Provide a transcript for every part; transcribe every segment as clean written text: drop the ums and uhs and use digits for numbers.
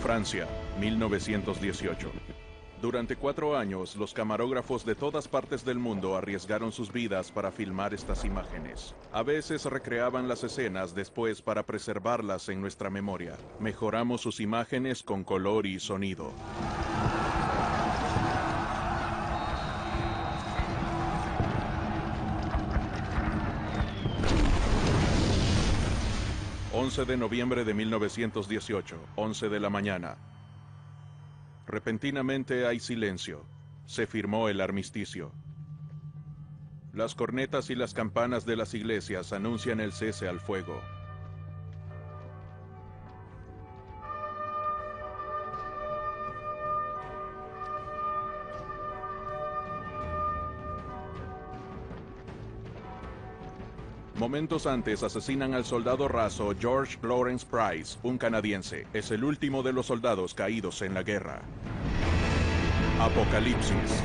Francia, 1918. Durante 4 años, los camarógrafos de todas partes del mundo arriesgaron sus vidas para filmar estas imágenes. A veces recreaban las escenas después para preservarlas en nuestra memoria. Mejoramos sus imágenes con color y sonido. ...11 de noviembre de 1918, 11 de la mañana. Repentinamente hay silencio. Se firmó el armisticio. Las cornetas y las campanas de las iglesias anuncian el cese al fuego. Momentos antes asesinan al soldado raso George Lawrence Price, un canadiense. Es el último de los soldados caídos en la guerra. Apocalipsis.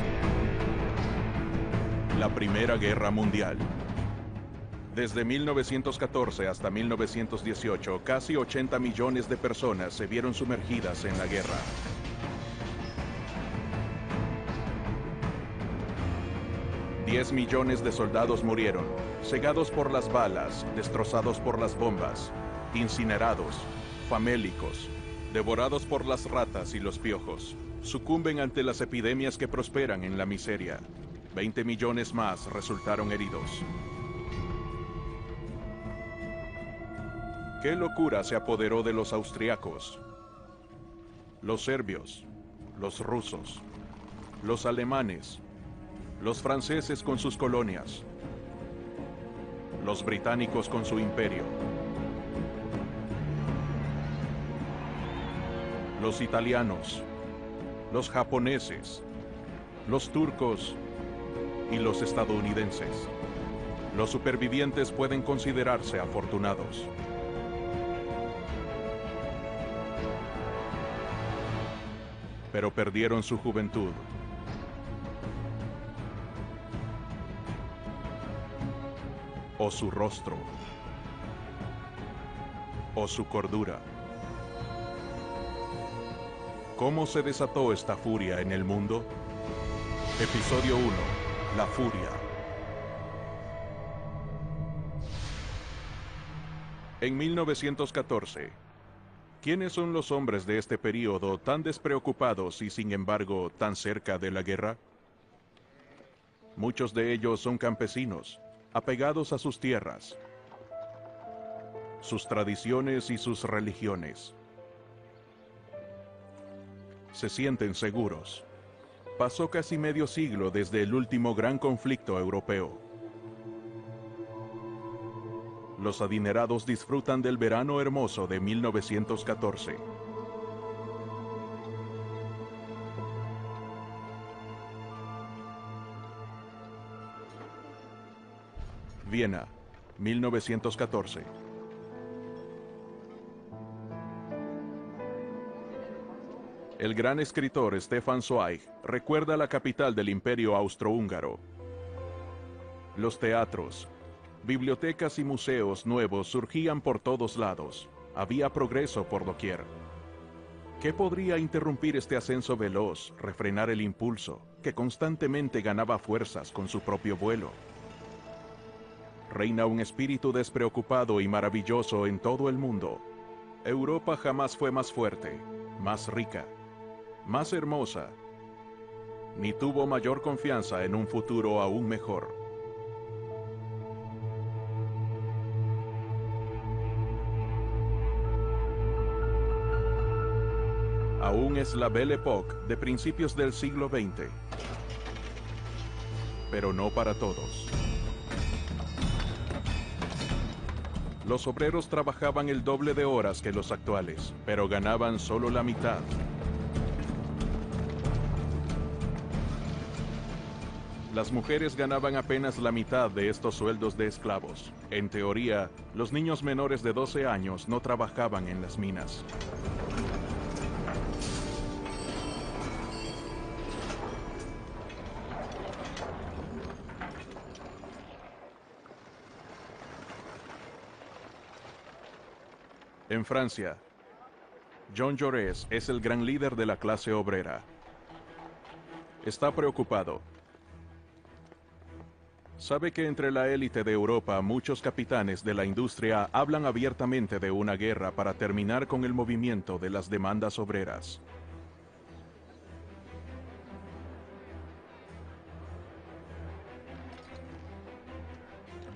La Primera Guerra Mundial. Desde 1914 hasta 1918, casi 80 millones de personas se vieron sumergidas en la guerra. $10 millones de soldados murieron, cegados por las balas, destrozados por las bombas, incinerados, famélicos, devorados por las ratas y los piojos. Sucumben ante las epidemias que prosperan en la miseria. 20 millones más resultaron heridos. ¿Qué locura se apoderó de los austriacos, los serbios, los rusos, los alemanes, los franceses con sus colonias, los británicos con su imperio, los italianos, los japoneses, los turcos y los estadounidenses? Los supervivientes pueden considerarse afortunados. Pero perdieron su juventud. O su rostro. O su cordura. ¿Cómo se desató esta furia en el mundo? Episodio 1. La furia. En 1914, ¿quiénes son los hombres de este período tan despreocupados y sin embargo tan cerca de la guerra? Muchos de ellos son campesinos, apegados a sus tierras, sus tradiciones y sus religiones. Se sienten seguros. Pasó casi medio siglo desde el último gran conflicto europeo. Los adinerados disfrutan del verano hermoso de 1914. Viena, 1914. El gran escritor Stefan Zweig recuerda la capital del Imperio Austrohúngaro. Los teatros, bibliotecas y museos nuevos surgían por todos lados. Había progreso por doquier. ¿Qué podría interrumpir este ascenso veloz, refrenar el impulso, que constantemente ganaba fuerzas con su propio vuelo? Reina un espíritu despreocupado y maravilloso en todo el mundo. Europa jamás fue más fuerte, más rica, más hermosa, ni tuvo mayor confianza en un futuro aún mejor. Aún es la Belle Époque de principios del siglo XX, pero no para todos. Los obreros trabajaban el doble de horas que los actuales, pero ganaban solo la mitad. Las mujeres ganaban apenas la mitad de estos sueldos de esclavos. En teoría, los niños menores de 12 años no trabajaban en las minas. En Francia, Jean Jaurès es el gran líder de la clase obrera. Está preocupado. Sabe que entre la élite de Europa muchos capitanes de la industria hablan abiertamente de una guerra para terminar con el movimiento de las demandas obreras.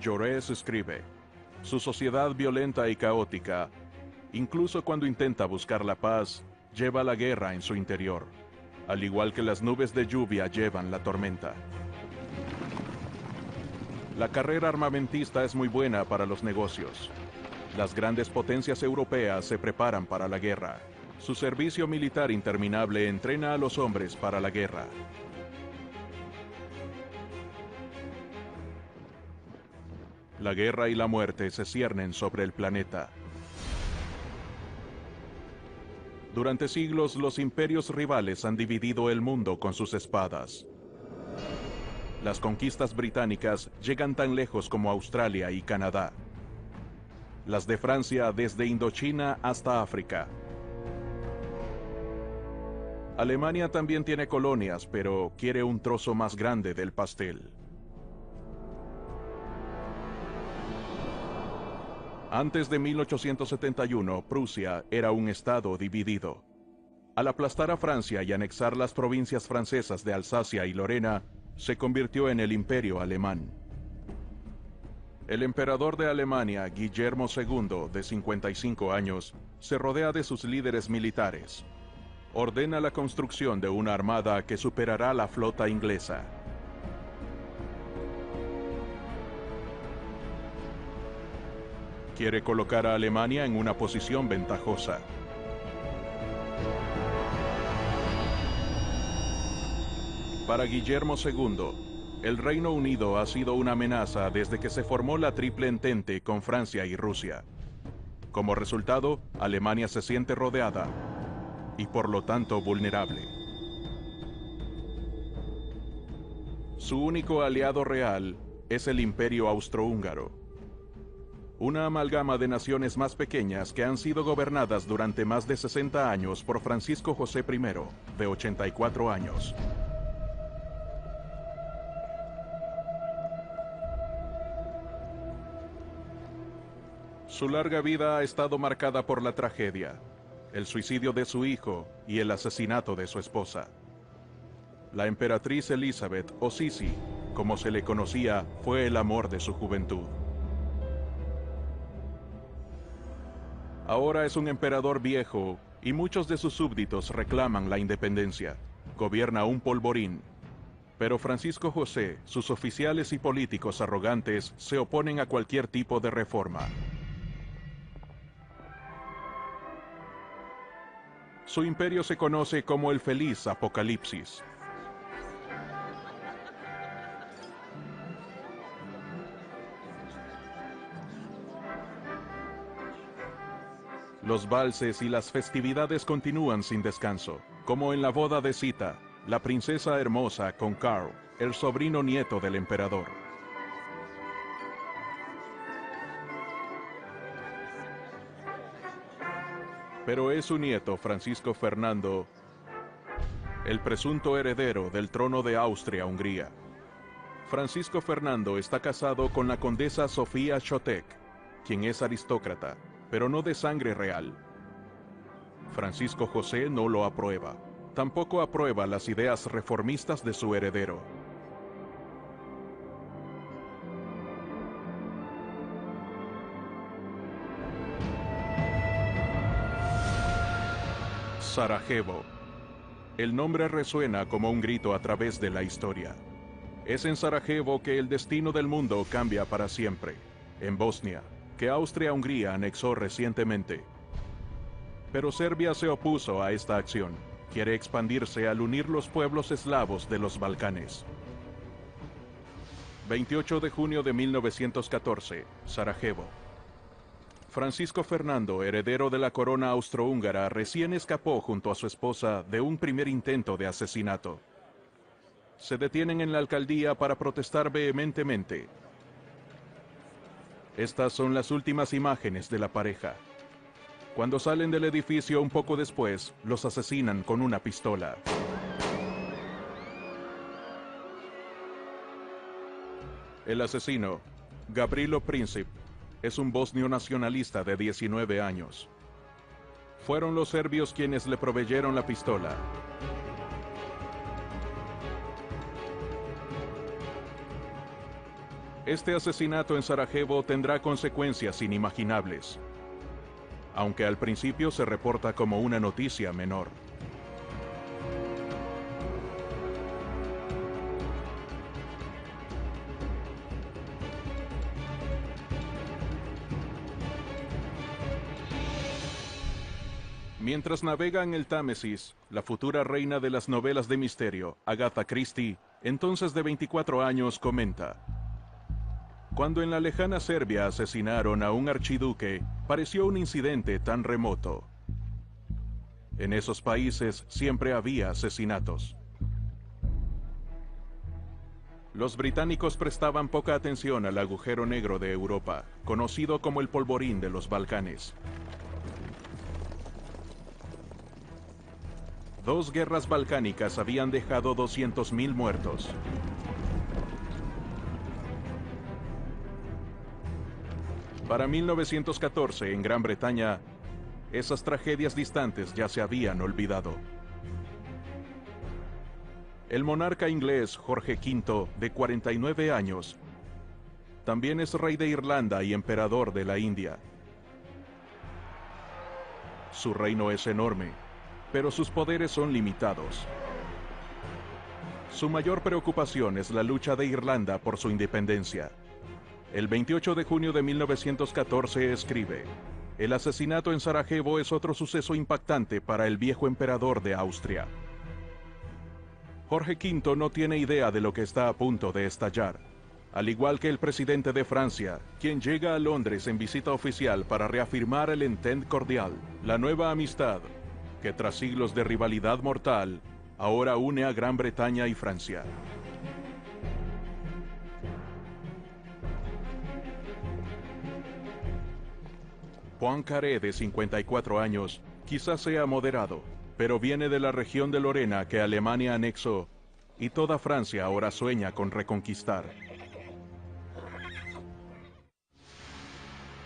Jaurès escribe: su sociedad violenta y caótica, incluso cuando intenta buscar la paz, lleva la guerra en su interior, al igual que las nubes de lluvia llevan la tormenta. La carrera armamentista es muy buena para los negocios. Las grandes potencias europeas se preparan para la guerra. Su servicio militar interminable entrena a los hombres para la guerra. La guerra y la muerte se ciernen sobre el planeta. Durante siglos, los imperios rivales han dividido el mundo con sus espadas. Las conquistas británicas llegan tan lejos como Australia y Canadá. Las de Francia desde Indochina hasta África. Alemania también tiene colonias, pero quiere un trozo más grande del pastel. Antes de 1871, Prusia era un estado dividido. Al aplastar a Francia y anexar las provincias francesas de Alsacia y Lorena, se convirtió en el Imperio Alemán. El emperador de Alemania, Guillermo II, de 55 años, se rodea de sus líderes militares. Ordena la construcción de una armada que superará la flota inglesa. Quiere colocar a Alemania en una posición ventajosa. Para Guillermo II, el Reino Unido ha sido una amenaza desde que se formó la Triple Entente con Francia y Rusia. Como resultado, Alemania se siente rodeada y por lo tanto vulnerable. Su único aliado real es el Imperio Austrohúngaro, una amalgama de naciones más pequeñas que han sido gobernadas durante más de 60 años por Francisco José I, de 84 años. Su larga vida ha estado marcada por la tragedia, el suicidio de su hijo y el asesinato de su esposa. La emperatriz Elizabeth, o Sisi, como se le conocía, fue el amor de su juventud. Ahora es un emperador viejo y muchos de sus súbditos reclaman la independencia. Gobierna un polvorín. Pero Francisco José, sus oficiales y políticos arrogantes se oponen a cualquier tipo de reforma. Su imperio se conoce como el Feliz Apocalipsis. Los valses y las festividades continúan sin descanso, como en la boda de Sita, la princesa hermosa con Karl, el sobrino nieto del emperador. Pero es su nieto, Francisco Fernando, el presunto heredero del trono de Austria-Hungría. Francisco Fernando está casado con la condesa Sofía Chotek, quien es aristócrata, pero no de sangre real. Francisco José no lo aprueba. Tampoco aprueba las ideas reformistas de su heredero. Sarajevo. El nombre resuena como un grito a través de la historia. Es en Sarajevo que el destino del mundo cambia para siempre. En Bosnia, que Austria-Hungría anexó recientemente. Pero Serbia se opuso a esta acción. Quiere expandirse al unir los pueblos eslavos de los Balcanes. 28 de junio de 1914, Sarajevo. Francisco Fernando, heredero de la corona austrohúngara, recién escapó junto a su esposa de un primer intento de asesinato. Se detienen en la alcaldía para protestar vehementemente. Estas son las últimas imágenes de la pareja. Cuando salen del edificio un poco después, los asesinan con una pistola. El asesino, Gavrilo Princip, es un bosnio nacionalista de 19 años. Fueron los serbios quienes le proveyeron la pistola. Este asesinato en Sarajevo tendrá consecuencias inimaginables, aunque al principio se reporta como una noticia menor. Mientras navega en el Támesis, la futura reina de las novelas de misterio, Agatha Christie, entonces de 24 años, comenta: cuando en la lejana Serbia asesinaron a un archiduque, pareció un incidente tan remoto. En esos países siempre había asesinatos. Los británicos prestaban poca atención al agujero negro de Europa, conocido como el polvorín de los Balcanes. 2 guerras balcánicas habían dejado 200.000 muertos. Para 1914, en Gran Bretaña, esas tragedias distantes ya se habían olvidado. El monarca inglés Jorge V, de 49 años, también es rey de Irlanda y emperador de la India. Su reino es enorme, pero sus poderes son limitados. Su mayor preocupación es la lucha de Irlanda por su independencia. El 28 de junio de 1914 escribe: el asesinato en Sarajevo es otro suceso impactante para el viejo emperador de Austria. Jorge V no tiene idea de lo que está a punto de estallar, al igual que el presidente de Francia, quien llega a Londres en visita oficial para reafirmar el Entente Cordial, la nueva amistad que tras siglos de rivalidad mortal, ahora une a Gran Bretaña y Francia. Poincaré, de 54 años, quizás sea moderado, pero viene de la región de Lorena que Alemania anexó, y toda Francia ahora sueña con reconquistar.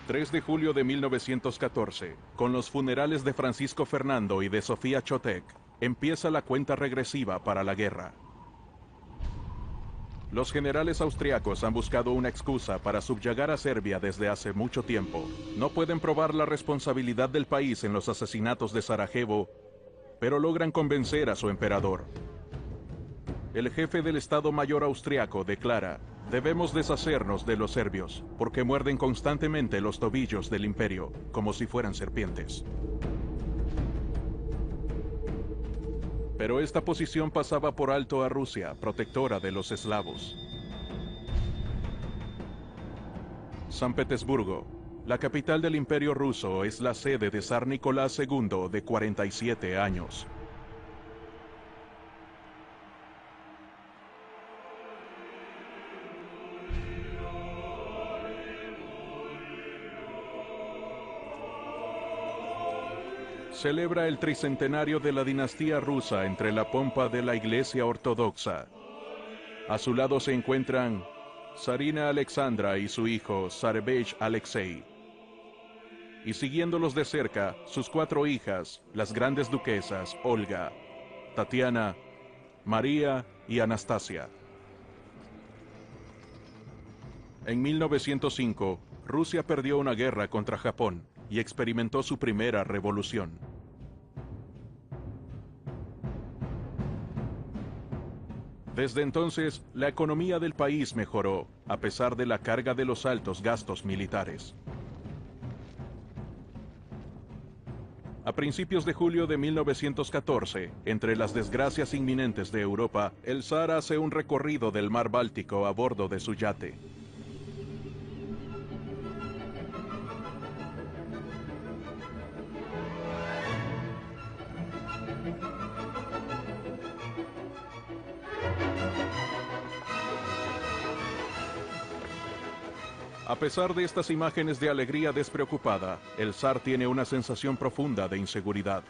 3 de julio de 1914, con los funerales de Francisco Fernando y de Sofía Chotek, empieza la cuenta regresiva para la guerra. Los generales austriacos han buscado una excusa para subyugar a Serbia desde hace mucho tiempo. No pueden probar la responsabilidad del país en los asesinatos de Sarajevo, pero logran convencer a su emperador. El jefe del Estado Mayor austriaco declara: debemos deshacernos de los serbios, porque muerden constantemente los tobillos del imperio, como si fueran serpientes. Pero esta posición pasaba por alto a Rusia, protectora de los eslavos. San Petersburgo, la capital del Imperio ruso, es la sede de Zar Nicolás II, de 47 años. Celebra el tricentenario de la dinastía rusa entre la pompa de la Iglesia Ortodoxa. A su lado se encuentran Tsarina Alexandra y su hijo Tsarevich Alexei. Y siguiéndolos de cerca, sus 4 hijas, las grandes duquesas Olga, Tatiana, María y Anastasia. En 1905, Rusia perdió una guerra contra Japón y experimentó su primera revolución. Desde entonces, la economía del país mejoró, a pesar de la carga de los altos gastos militares. A principios de julio de 1914, entre las desgracias inminentes de Europa, el zar hace un recorrido del mar Báltico a bordo de su yate. A pesar de estas imágenes de alegría despreocupada, el zar tiene una sensación profunda de inseguridad.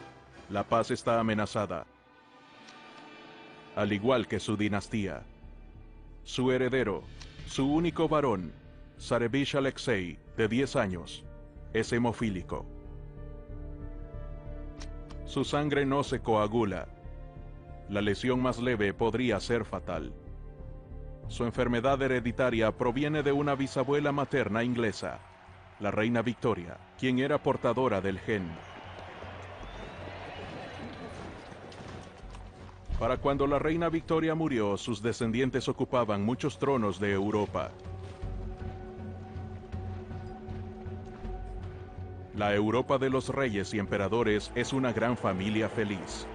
La paz está amenazada, al igual que su dinastía. Su heredero, su único varón, Zarevich Alexei, de 10 años, es hemofílico. Su sangre no se coagula. La lesión más leve podría ser fatal. Su enfermedad hereditaria proviene de una bisabuela materna inglesa, la reina Victoria, quien era portadora del gen. Para cuando la reina Victoria murió, sus descendientes ocupaban muchos tronos de Europa. La Europa de los reyes y emperadores es una gran familia feliz.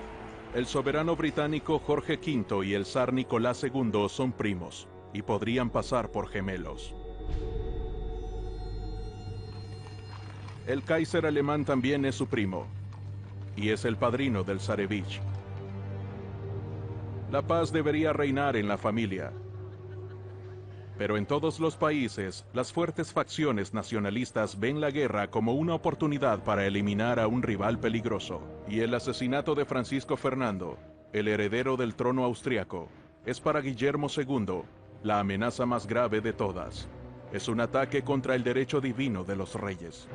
El soberano británico Jorge V y el zar Nicolás II son primos, y podrían pasar por gemelos. El Kaiser alemán también es su primo, y es el padrino del Zarevich. La paz debería reinar en la familia. Pero en todos los países, las fuertes facciones nacionalistas ven la guerra como una oportunidad para eliminar a un rival peligroso. Y el asesinato de Francisco Fernando, el heredero del trono austriaco, es para Guillermo II la amenaza más grave de todas. Es un ataque contra el derecho divino de los reyes.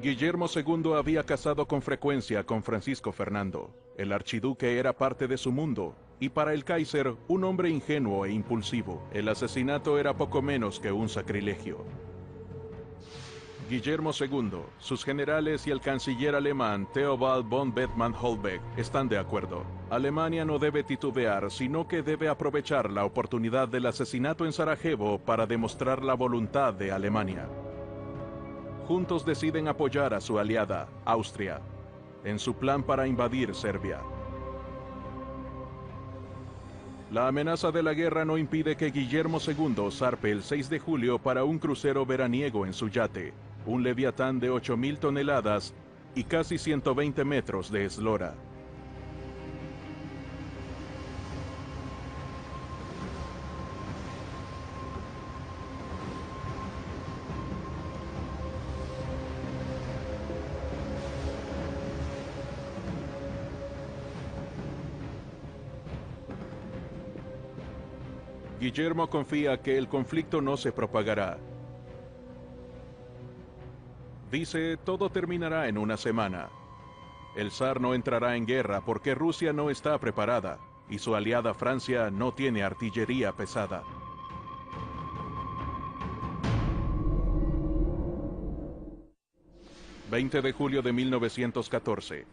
Guillermo II había casado con frecuencia con Francisco Fernando. El archiduque era parte de su mundo, y para el Kaiser, un hombre ingenuo e impulsivo. El asesinato era poco menos que un sacrilegio. Guillermo II, sus generales y el canciller alemán Theobald von Bethmann-Hollweg están de acuerdo. Alemania no debe titubear, sino que debe aprovechar la oportunidad del asesinato en Sarajevo para demostrar la voluntad de Alemania. Juntos deciden apoyar a su aliada, Austria, en su plan para invadir Serbia. La amenaza de la guerra no impide que Guillermo II zarpe el 6 de julio para un crucero veraniego en su yate, un Leviatán de 8.000 toneladas y casi 120 metros de eslora. Guillermo confía que el conflicto no se propagará. Dice, todo terminará en una semana. El zar no entrará en guerra porque Rusia no está preparada y su aliada Francia no tiene artillería pesada. ...20 de julio de 1914...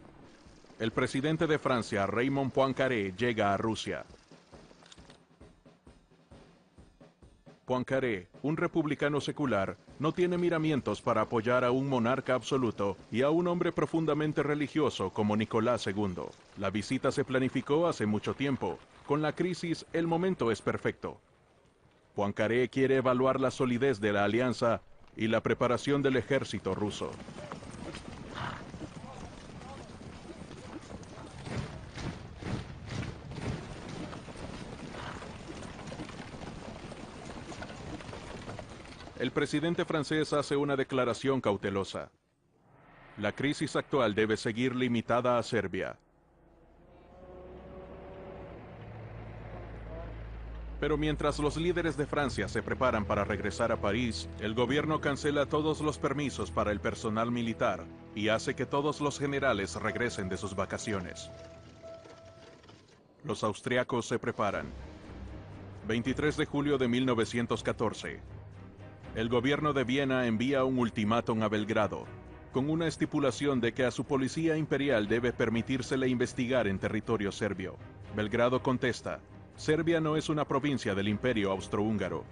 el presidente de Francia, Raymond Poincaré, llega a Rusia. Poincaré, un republicano secular, no tiene miramientos para apoyar a un monarca absoluto y a un hombre profundamente religioso como Nicolás II. La visita se planificó hace mucho tiempo. Con la crisis, el momento es perfecto. Poincaré quiere evaluar la solidez de la alianza y la preparación del ejército ruso. El presidente francés hace una declaración cautelosa. La crisis actual debe seguir limitada a Serbia. Pero mientras los líderes de Francia se preparan para regresar a París, el gobierno cancela todos los permisos para el personal militar y hace que todos los generales regresen de sus vacaciones. Los austriacos se preparan. 23 de julio de 1914. El gobierno de Viena envía un ultimátum a Belgrado, con una estipulación de que a su policía imperial debe permitírsele investigar en territorio serbio. Belgrado contesta, Serbia no es una provincia del Imperio Austrohúngaro.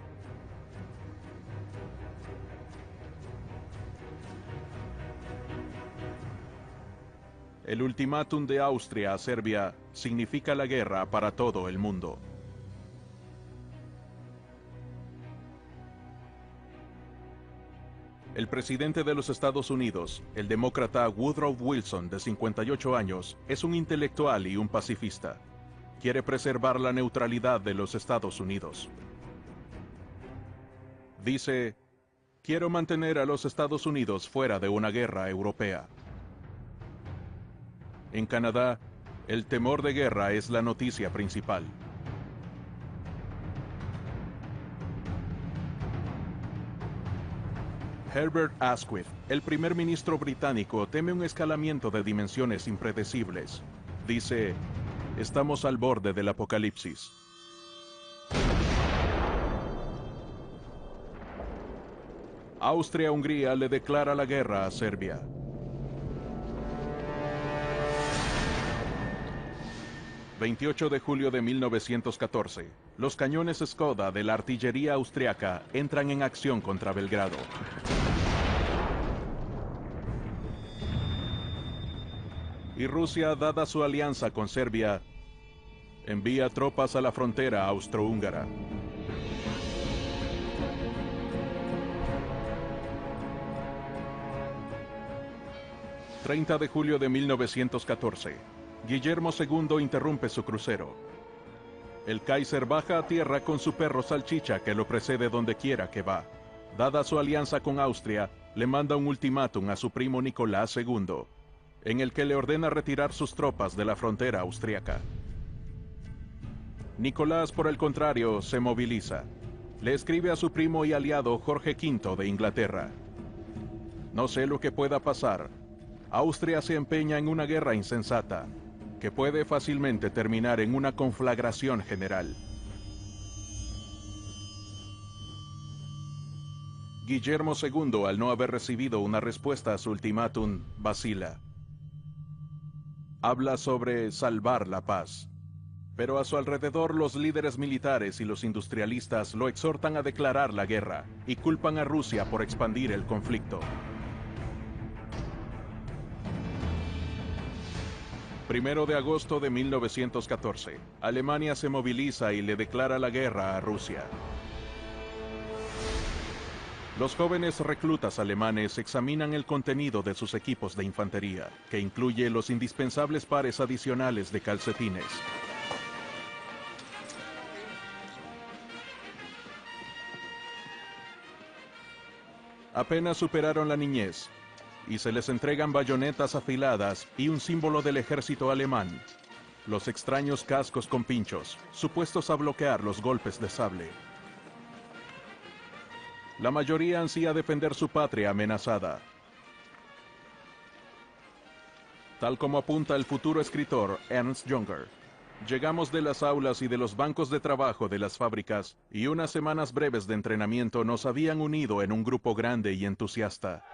El ultimátum de Austria a Serbia significa la guerra para todo el mundo. El presidente de los Estados Unidos, el demócrata Woodrow Wilson, de 58 años, es un intelectual y un pacifista. quiere preservar la neutralidad de los Estados Unidos. Dice, quiero mantener a los Estados Unidos fuera de una guerra europea. En Canadá, el temor de guerra es la noticia principal. Herbert Asquith, el primer ministro británico, teme un escalamiento de dimensiones impredecibles. Dice, estamos al borde del apocalipsis. Austria-Hungría le declara la guerra a Serbia. ...28 de julio de 1914... los cañones Skoda de la artillería austriaca entran en acción contra Belgrado. Y Rusia, dada su alianza con Serbia, envía tropas a la frontera austrohúngara. ...30 de julio de 1914... Guillermo II interrumpe su crucero. El Kaiser baja a tierra con su perro Salchicha, que lo precede donde quiera que va. Dada su alianza con Austria, le manda un ultimátum a su primo Nicolás II, en el que le ordena retirar sus tropas de la frontera austriaca. Nicolás, por el contrario, se moviliza. Le escribe a su primo y aliado Jorge V de Inglaterra. No sé lo que pueda pasar. Austria se empeña en una guerra insensata, que puede fácilmente terminar en una conflagración general. Guillermo II, al no haber recibido una respuesta a su ultimátum, vacila. Habla sobre salvar la paz, pero a su alrededor los líderes militares y los industrialistas lo exhortan a declarar la guerra y culpan a Rusia por expandir el conflicto. 1 de agosto de 1914, Alemania se moviliza y le declara la guerra a Rusia. Los jóvenes reclutas alemanes examinan el contenido de sus equipos de infantería, que incluye los indispensables pares adicionales de calcetines. Apenas superaron la niñez, y se les entregan bayonetas afiladas y un símbolo del ejército alemán, los extraños cascos con pinchos, supuestos a bloquear los golpes de sable. La mayoría ansía defender su patria amenazada. Tal como apunta el futuro escritor Ernst Junger, llegamos de las aulas y de los bancos de trabajo de las fábricas, y unas semanas breves de entrenamiento nos habían unido en un grupo grande y entusiasta.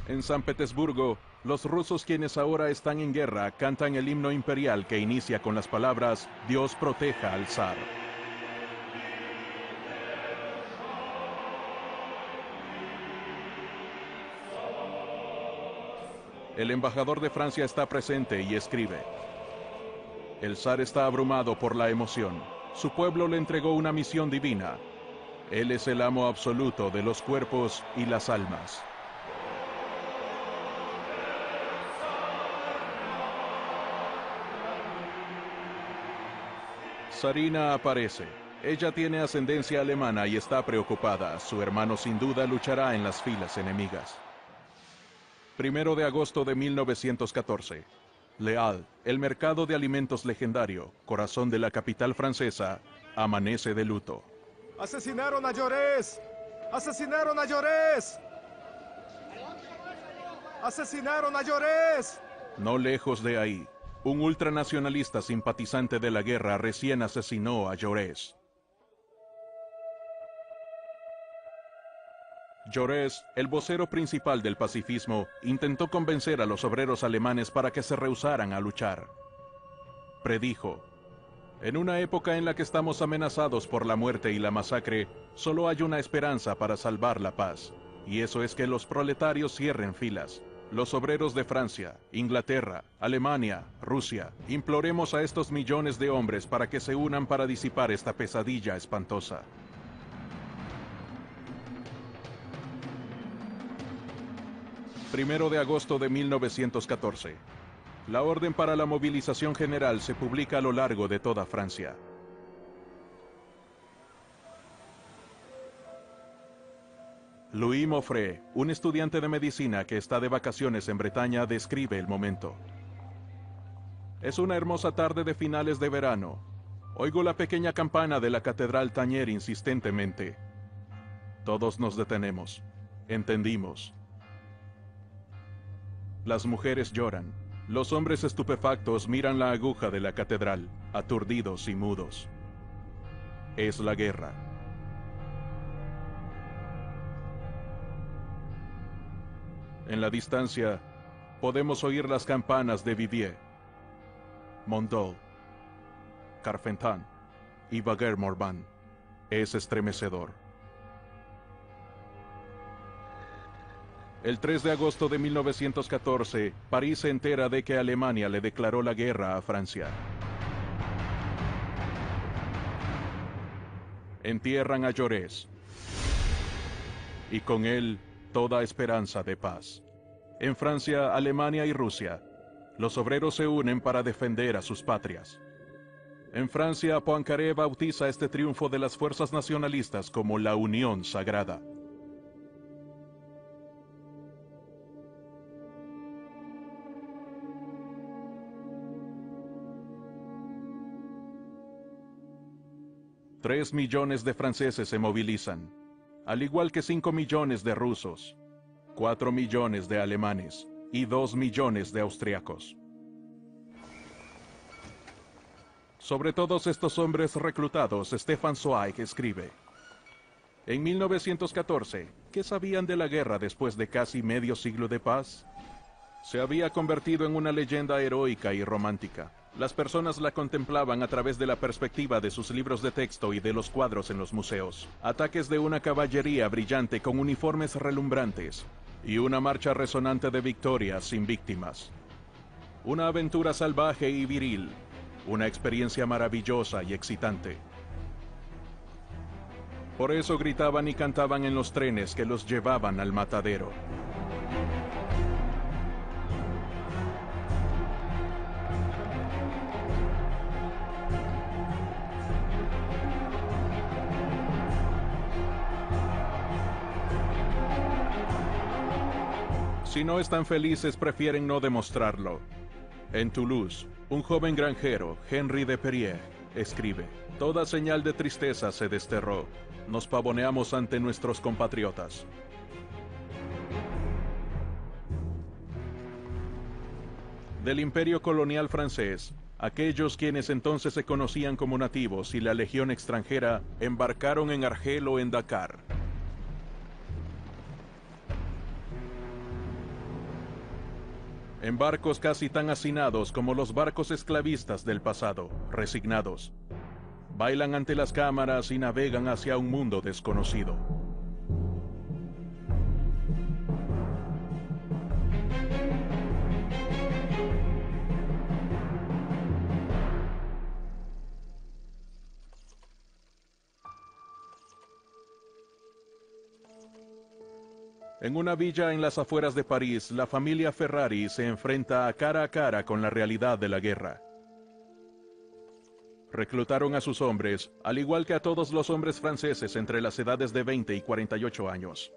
En San Petersburgo, los rusos, quienes ahora están en guerra, cantan el himno imperial que inicia con las palabras «Dios proteja al zar». El embajador de Francia está presente y escribe: «El zar está abrumado por la emoción. Su pueblo le entregó una misión divina. Él es el amo absoluto de los cuerpos y las almas». Zarina aparece. Ella tiene ascendencia alemana y está preocupada. Su hermano sin duda luchará en las filas enemigas. 1 de agosto de 1914. Leal, el mercado de alimentos legendario, corazón de la capital francesa, amanece de luto. ¡Asesinaron a Jaurès! ¡Asesinaron a Jaurès! ¡Asesinaron a Jaurès! No lejos de ahí, un ultranacionalista simpatizante de la guerra recién asesinó a Jaurès. Jaurès, el vocero principal del pacifismo, intentó convencer a los obreros alemanes para que se rehusaran a luchar. Predijo: en una época en la que estamos amenazados por la muerte y la masacre, solo hay una esperanza para salvar la paz, y eso es que los proletarios cierren filas. Los obreros de Francia, Inglaterra, Alemania, Rusia, imploremos a estos millones de hombres para que se unan para disipar esta pesadilla espantosa. 1 de agosto de 1914. La orden para la movilización general se publica a lo largo de toda Francia. Louis Moffret, un estudiante de medicina que está de vacaciones en Bretaña, describe el momento. Es una hermosa tarde de finales de verano. Oigo la pequeña campana de la catedral tañer insistentemente. Todos nos detenemos. Entendimos. Las mujeres lloran. Los hombres estupefactos miran la aguja de la catedral, aturdidos y mudos. Es la guerra. En la distancia, podemos oír las campanas de Viviers, Mondol, Carfentan y Baguer-Morvan. Es estremecedor. El 3 de agosto de 1914, París se entera de que Alemania le declaró la guerra a Francia. Entierran a Jaurès, y con él toda esperanza de paz. En Francia, Alemania y Rusia, los obreros se unen para defender a sus patrias. En Francia, Poincaré bautiza este triunfo de las fuerzas nacionalistas como la Unión Sagrada. Tres millones de franceses se movilizan, al igual que 5 millones de rusos, 4 millones de alemanes y 2 millones de austriacos. Sobre todos estos hombres reclutados, Stefan Zweig escribe: en 1914, ¿qué sabían de la guerra después de casi medio siglo de paz? Se había convertido en una leyenda heroica y romántica. Las personas la contemplaban a través de la perspectiva de sus libros de texto y de los cuadros en los museos. Ataques de una caballería brillante con uniformes relumbrantes y una marcha resonante de victorias sin víctimas. Una aventura salvaje y viril, una experiencia maravillosa y excitante. Por eso gritaban y cantaban en los trenes que los llevaban al matadero. Si no están felices, prefieren no demostrarlo. En Toulouse, un joven granjero, Henri de Perier, escribe: toda señal de tristeza se desterró. Nos pavoneamos ante nuestros compatriotas. Del imperio colonial francés, aquellos quienes entonces se conocían como nativos y la legión extranjera embarcaron en Argel o en Dakar. En barcos casi tan hacinados como los barcos esclavistas del pasado, resignados. Bailan ante las cámaras y navegan hacia un mundo desconocido. En una villa en las afueras de París, la familia Ferrari se enfrenta a cara con la realidad de la guerra. Reclutaron a sus hombres, al igual que a todos los hombres franceses entre las edades de 20 y 48 años.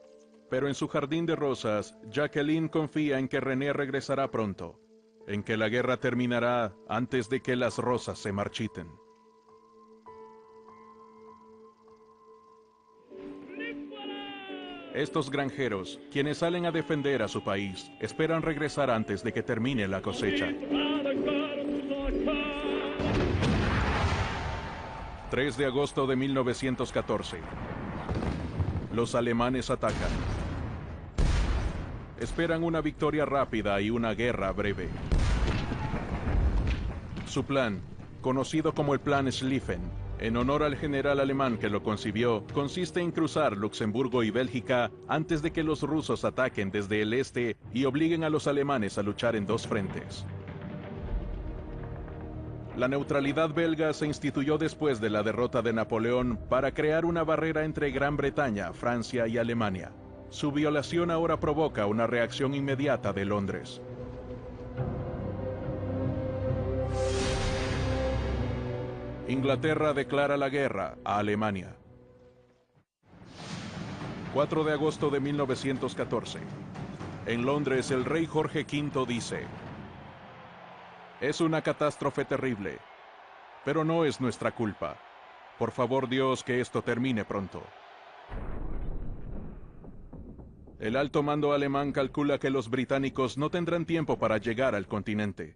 Pero en su jardín de rosas, Jacqueline confía en que René regresará pronto, en que la guerra terminará antes de que las rosas se marchiten. Estos granjeros, quienes salen a defender a su país, esperan regresar antes de que termine la cosecha. 3 de agosto de 1914. Los alemanes atacan. Esperan una victoria rápida y una guerra breve. Su plan, conocido como el Plan Schlieffen, en honor al general alemán que lo concibió, consiste en cruzar Luxemburgo y Bélgica antes de que los rusos ataquen desde el este y obliguen a los alemanes a luchar en dos frentes. La neutralidad belga se instituyó después de la derrota de Napoleón para crear una barrera entre Gran Bretaña, Francia y Alemania. Su violación ahora provoca una reacción inmediata de Londres. Inglaterra declara la guerra a Alemania. 4 de agosto de 1914. En Londres, el rey Jorge V dice: «Es una catástrofe terrible, pero no es nuestra culpa. Por favor, Dios, que esto termine pronto». El alto mando alemán calcula que los británicos no tendrán tiempo para llegar al continente.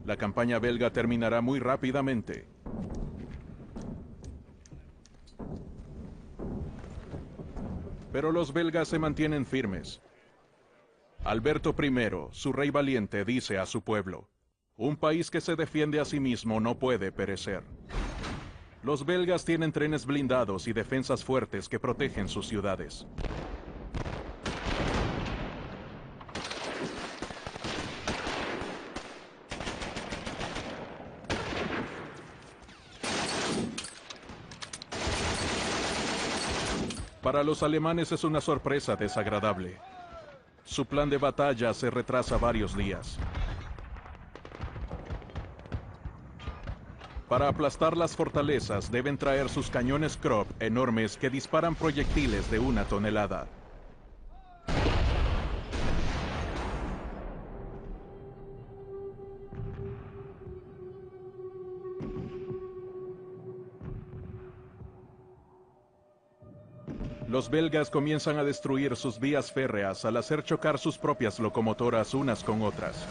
La campaña belga terminará muy rápidamente. Pero los belgas se mantienen firmes. Alberto I, su rey valiente, dice a su pueblo: «Un país que se defiende a sí mismo no puede perecer». Los belgas tienen trenes blindados y defensas fuertes que protegen sus ciudades. Para los alemanes es una sorpresa desagradable. Su plan de batalla se retrasa varios días. Para aplastar las fortalezas deben traer sus cañones Krupp enormes que disparan proyectiles de 1 tonelada. Los belgas comienzan a destruir sus vías férreas al hacer chocar sus propias locomotoras unas con otras.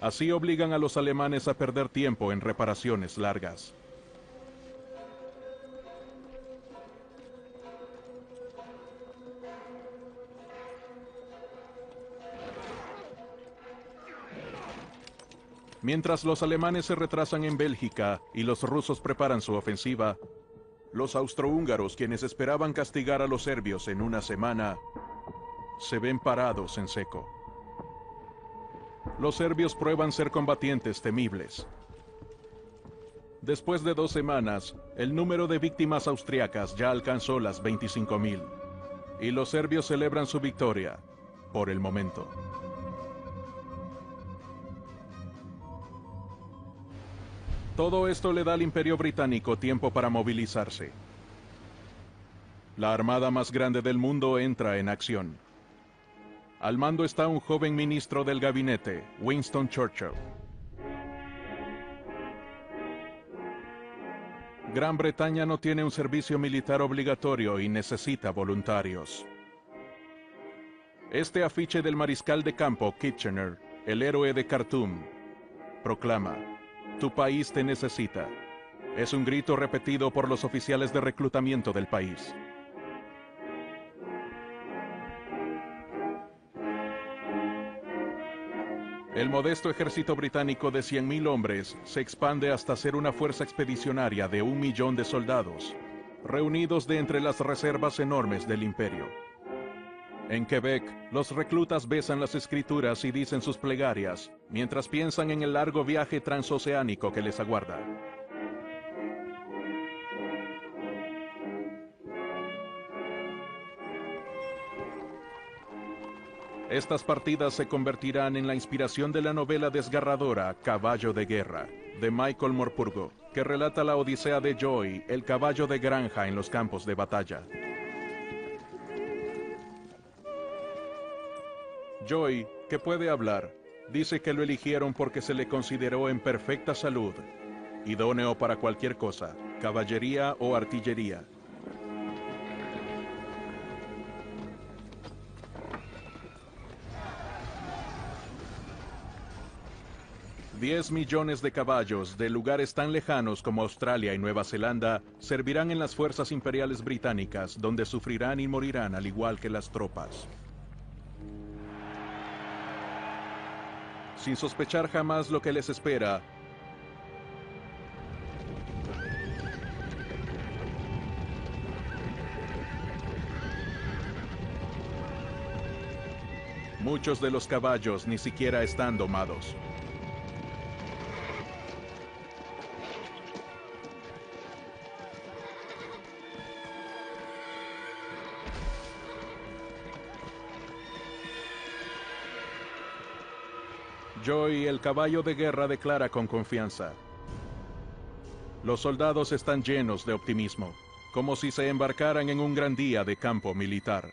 Así obligan a los alemanes a perder tiempo en reparaciones largas. Mientras los alemanes se retrasan en Bélgica y los rusos preparan su ofensiva, los austrohúngaros, quienes esperaban castigar a los serbios en una semana, se ven parados en seco. Los serbios prueban ser combatientes temibles. Después de 2 semanas, el número de víctimas austriacas ya alcanzó las 25.000, y los serbios celebran su victoria, por el momento. Todo esto le da al Imperio Británico tiempo para movilizarse. La armada más grande del mundo entra en acción. Al mando está un joven ministro del gabinete, Winston Churchill. Gran Bretaña no tiene un servicio militar obligatorio y necesita voluntarios. Este afiche del mariscal de campo Kitchener, el héroe de Khartoum, proclama: «Tu país te necesita». Es un grito repetido por los oficiales de reclutamiento del país. El modesto ejército británico de 100.000 hombres se expande hasta ser una fuerza expedicionaria de 1 millón de soldados, reunidos de entre las reservas enormes del imperio. En Quebec, los reclutas besan las escrituras y dicen sus plegarias, mientras piensan en el largo viaje transoceánico que les aguarda. Estas partidas se convertirán en la inspiración de la novela desgarradora Caballo de Guerra, de Michael Morpurgo, que relata la odisea de Joy, el caballo de granja en los campos de batalla. Joy, que puede hablar, dice que lo eligieron porque se le consideró en perfecta salud, idóneo para cualquier cosa, caballería o artillería. $10 millones de caballos de lugares tan lejanos como Australia y Nueva Zelanda servirán en las fuerzas imperiales británicas, donde sufrirán y morirán al igual que las tropas. Sin sospechar jamás lo que les espera, muchos de los caballos ni siquiera están domados. Joy, el caballo de guerra, declara con confianza. Los soldados están llenos de optimismo, como si se embarcaran en un gran día de campo militar.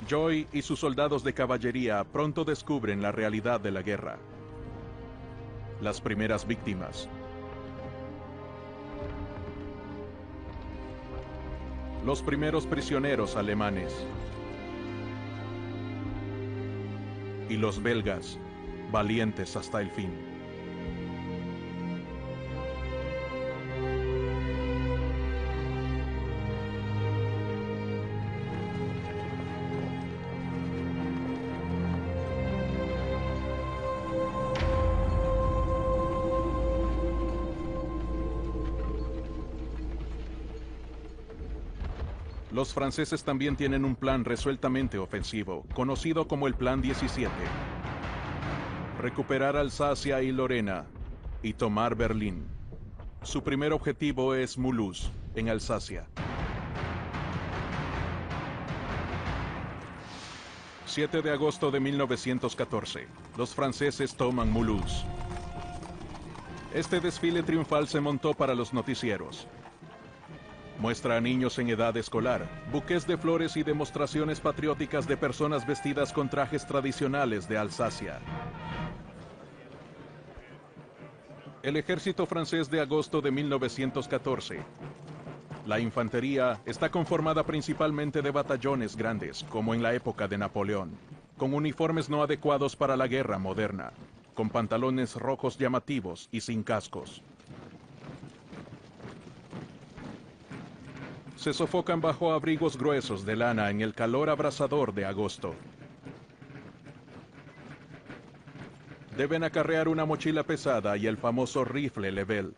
Joy y sus soldados de caballería pronto descubren la realidad de la guerra. Las primeras víctimas. Los primeros prisioneros alemanes. Y los belgas, valientes hasta el fin. Los franceses también tienen un plan resueltamente ofensivo, conocido como el Plan 17. Recuperar Alsacia y Lorena, y tomar Berlín. Su primer objetivo es Mulhouse, en Alsacia. 7 de agosto de 1914. Los franceses toman Mulhouse. Este desfile triunfal se montó para los noticieros. Muestra a niños en edad escolar, buques de flores y demostraciones patrióticas de personas vestidas con trajes tradicionales de Alsacia. El ejército francés de agosto de 1914. La infantería está conformada principalmente de batallones grandes, como en la época de Napoleón, con uniformes no adecuados para la guerra moderna, con pantalones rojos llamativos y sin cascos. Se sofocan bajo abrigos gruesos de lana en el calor abrasador de agosto. Deben acarrear una mochila pesada y el famoso rifle Lebel,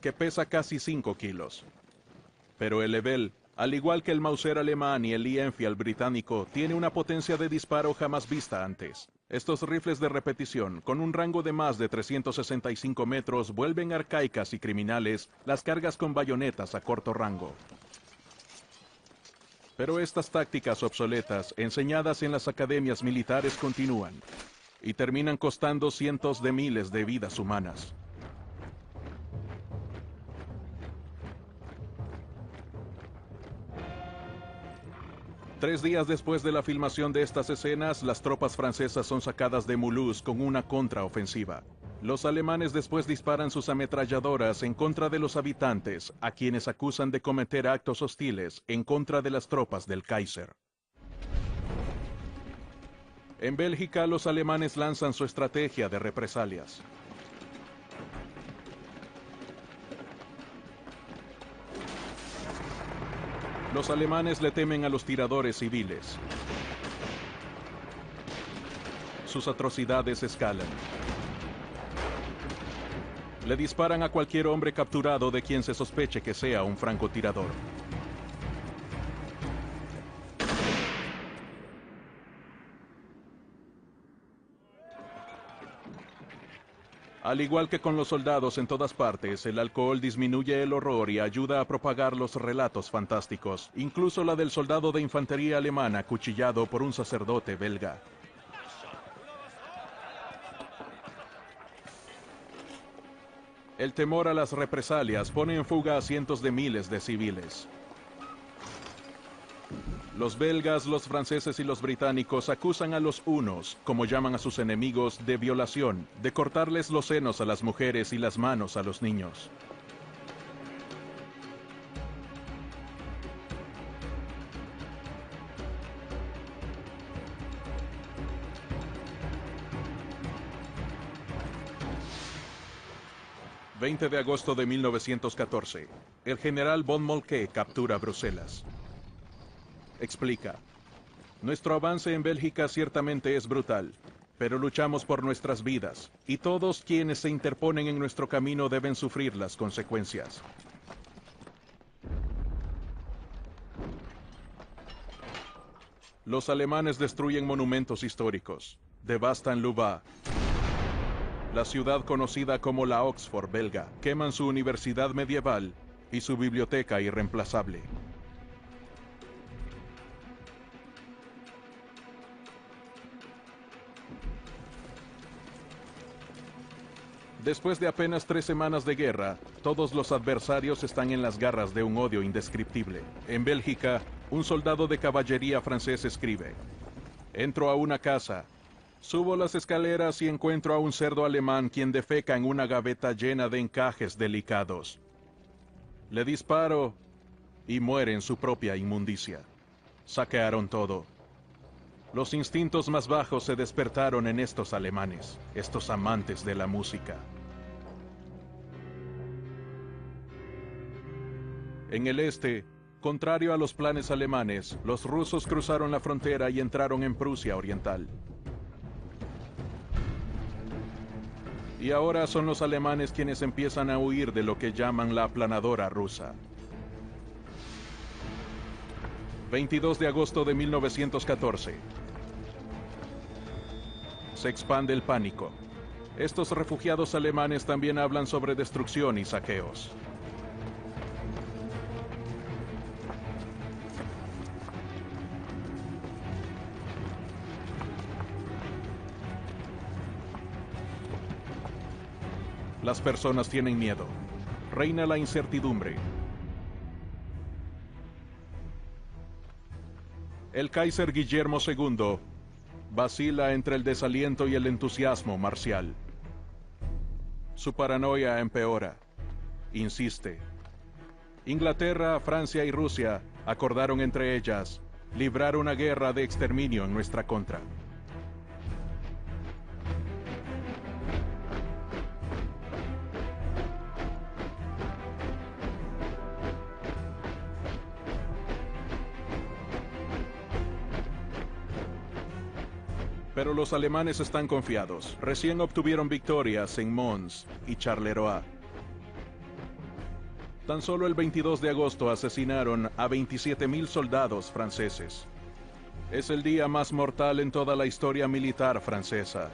que pesa casi 5 kilos. Pero el Lebel, al igual que el Mauser alemán y el Lee Enfield británico, tiene una potencia de disparo jamás vista antes. Estos rifles de repetición, con un rango de más de 365 metros, vuelven arcaicas y criminales las cargas con bayonetas a corto rango. Pero estas tácticas obsoletas, enseñadas en las academias militares, continúan y terminan costando cientos de miles de vidas humanas. Tres días después de la filmación de estas escenas, las tropas francesas son sacadas de Mulhouse con una contraofensiva. Los alemanes después disparan sus ametralladoras en contra de los habitantes, a quienes acusan de cometer actos hostiles en contra de las tropas del Kaiser. En Bélgica, los alemanes lanzan su estrategia de represalias. Los alemanes le temen a los tiradores civiles. Sus atrocidades escalan. Le disparan a cualquier hombre capturado de quien se sospeche que sea un francotirador. Al igual que con los soldados en todas partes, el alcohol disminuye el horror y ayuda a propagar los relatos fantásticos, incluso la del soldado de infantería alemán acuchillado por un sacerdote belga. El temor a las represalias pone en fuga a cientos de miles de civiles. Los belgas, los franceses y los británicos acusan a los hunos, como llaman a sus enemigos, de violación, de cortarles los senos a las mujeres y las manos a los niños. El 20 de agosto de 1914, el general von Moltke captura Bruselas. Explica: nuestro avance en Bélgica ciertamente es brutal, pero luchamos por nuestras vidas, y todos quienes se interponen en nuestro camino deben sufrir las consecuencias. Los alemanes destruyen monumentos históricos, devastan Louvain, La ciudad conocida como la Oxford belga, queman su universidad medieval y su biblioteca irreemplazable. Después de apenas 3 semanas de guerra, todos los adversarios están en las garras de un odio indescriptible. En Bélgica, un soldado de caballería francés escribe: entro a una casa, subo las escaleras y encuentro a un cerdo alemán quien defeca en una gaveta llena de encajes delicados. Le disparo y muere en su propia inmundicia. Saquearon todo. Los instintos más bajos se despertaron en estos alemanes, estos amantes de la música. En el este, contrario a los planes alemanes, los rusos cruzaron la frontera y entraron en Prusia Oriental. Y ahora son los alemanes quienes empiezan a huir de lo que llaman la aplanadora rusa. 22 de agosto de 1914. Se expande el pánico. Estos refugiados alemanes también hablan sobre destrucción y saqueos. Las personas tienen miedo. Reina la incertidumbre. El Kaiser Guillermo II vacila entre el desaliento y el entusiasmo marcial. Su paranoia empeora. Insiste. Inglaterra, Francia y Rusia acordaron entre ellas librar una guerra de exterminio en nuestra contra. Pero los alemanes están confiados. Recién obtuvieron victorias en Mons y Charleroi. Tan solo el 22 de agosto asesinaron a 27.000 soldados franceses. Es el día más mortal en toda la historia militar francesa.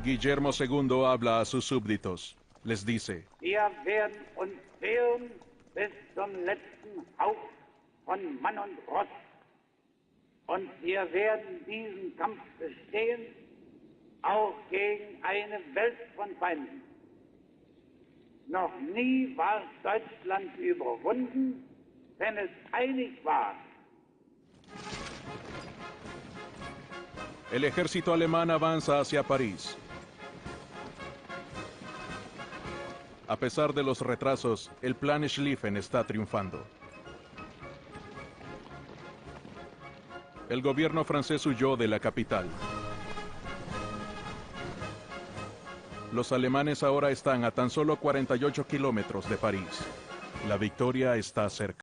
Guillermo II habla a sus súbditos. Les dice: Wir werden uns wehren bis zum letzten Hauch von Mann und Ross. Und wir werden diesen Kampf bestehen, auch gegen eine Welt von Feinden. Noch nie war Deutschland überwunden, wenn es einig war. El ejército alemán avanza hacia París. A pesar de los retrasos, el plan Schlieffen está triunfando. El gobierno francés huyó de la capital. Los alemanes ahora están a tan solo 48 kilómetros de París. La victoria está cerca.